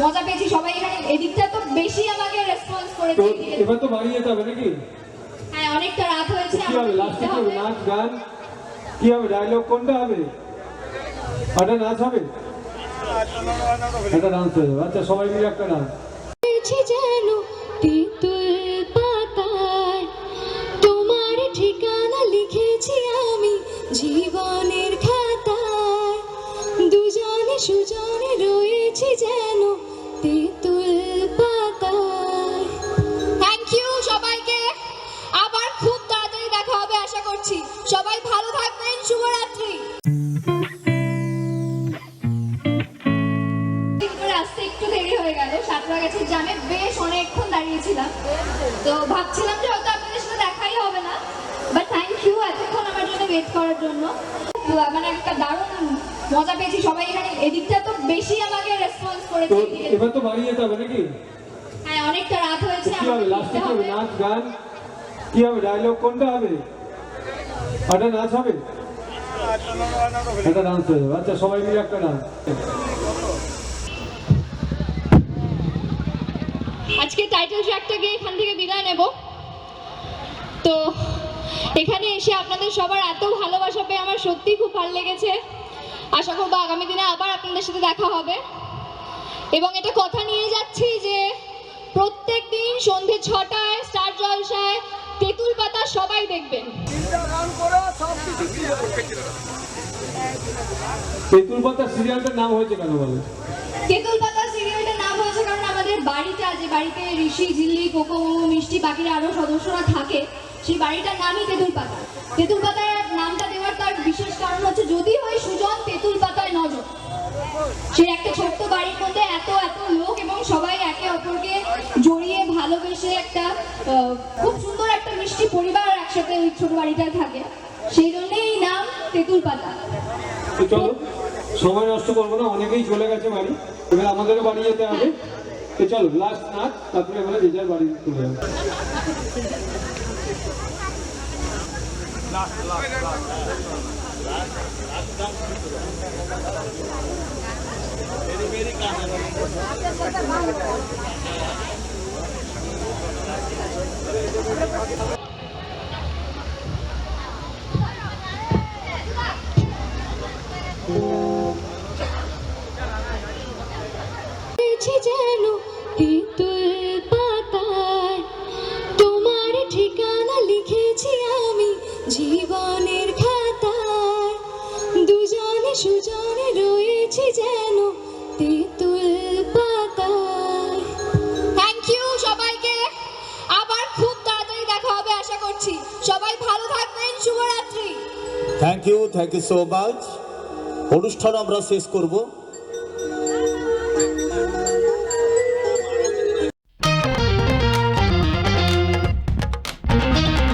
মজা পেয়েছি সবাই এখানে। এদিকটা তো বেশি আমাকে রেসপন্স করেছে। এবার তো বাড়ি যেতে হবে নাকি? হ্যাঁ, অনেকটা রাত হয়েছে। কি হবে লাস্টে? কি হবে? নাচ গান কি হবে? ডায়লগ কোনটা হবে? একটা নাচ হবে, একটা ডান্স হবে। আচ্ছা সবাই মিলে একটা নাচ। যেন তেঁতুল পাতায় তোমার ঠিকানা লিখেছি আমি জীবনের খাতায়, দুজনে সুজনে রয়েছি যেন তেঁতুল পাতায়। থ্যাংক ইউ সবাইকে, আবার খুব তাড়াতাড়ি দেখা হবে আশা করছি। সবাই ভালো থাকবেন, শুভরাত্রি। আসতে একটু দেরি হয়ে গেল, সাঁতরাগাছির জামে বেশ অনেকক্ষণ দাঁড়িয়েছিলাম, তো ভাবছিলাম যে হয়তো আপনাদের সাথে দেখাই হবে না, বাট থ্যাংক ইউ এতক্ষণ আমার জন্য ওয়েট করার জন্য। মানে একটা দারুণ মজা পেয়েছি সবাই এখানে। এদিকটা তো বেশি আমাকে রেসপন্স করেছে। এবার তো বাড়ি যেতে হবে নাকি? হ্যাঁ, অনেকটা রাত হয়েছে। কি হবে লাস্টে? কি হবে? নাচ গান কি হবে? ডায়লগ কোনটা হবে? একটা নাচ হবে, একটা ডান্স হবে। আচ্ছা সবাই মিলে একটা ডান্স। আজকে টাইটেল ট্র্যাকটা গিয়ে এখান থেকে বিদায় নেব। তো এখানে এসে আপনাদের সবার এত ভালোবাসা পেয়ে আমার সত্যি খুব ভালো লেগেছে। আশা করবো আগামী দিনে আবার আপনাদের সাথে দেখা হবে, এবং এটা কথা নিয়ে যাচ্ছি যে প্রত্যেক দিন সন্ধে 6টায় স্টার জলসায় তেঁতুল পাতা সবাই দেখবেন। তেঁতুল পাতা সিরিয়ালটার নাম হয়েছে কেন বলে? তেঁতুল পাতা সিরিয়ালটার নাম হয়েছে কারণ আমাদের বাড়িটা, যে বাড়িতে ঋষি, ঝিল্লি, কোকো, মোমো, মিষ্টি, বাকিরা আরো সদস্যরা থাকে, সেই বাড়িটার নামই তেঁতুল পাতা। তেঁতুল পাতার নামটা দেওয়ার তার বিশেষ কারণ হচ্ছে যদি ওই সুজন তেঁতুল পাতায় নজর, সে একটা ছোট্ট বাড়ির মধ্যে এত এত লোক এবং সবাই একে অপরকে জড়িয়ে ভালোবেসে একটা খুব সুন্দর একটা মিষ্টি পরিবার একসাথে ওই ছোট বাড়িটায় থাকে, সেই জন্যই এই নাম তেঁতুল পাতা। চলো সময় নষ্ট করবো না, অনেকেই চলে গেছে বাড়ি, এবার আমাদেরও বাড়ি যেতে হবে। তো চলো লাস্ট নাচ, তারপরে এবারে যে যার বাড়ি চলে যাবে। যেন তেঁতুল পাতায় তোমার ঠিকানা লিখেছি আমি জীবনের খাতায়, দুজনে সুজনে রয়েছি যেন তেঁতুল পাতায়। থ্যাংক ইউ সবাইকে, আবার খুব তাড়াতাড়ি দেখা হবে আশা করছি। সবাই ভালো থাকবেন, শুভরাত্রি। Thank you so much. অনুষ্ঠান আমরা শেষ করব।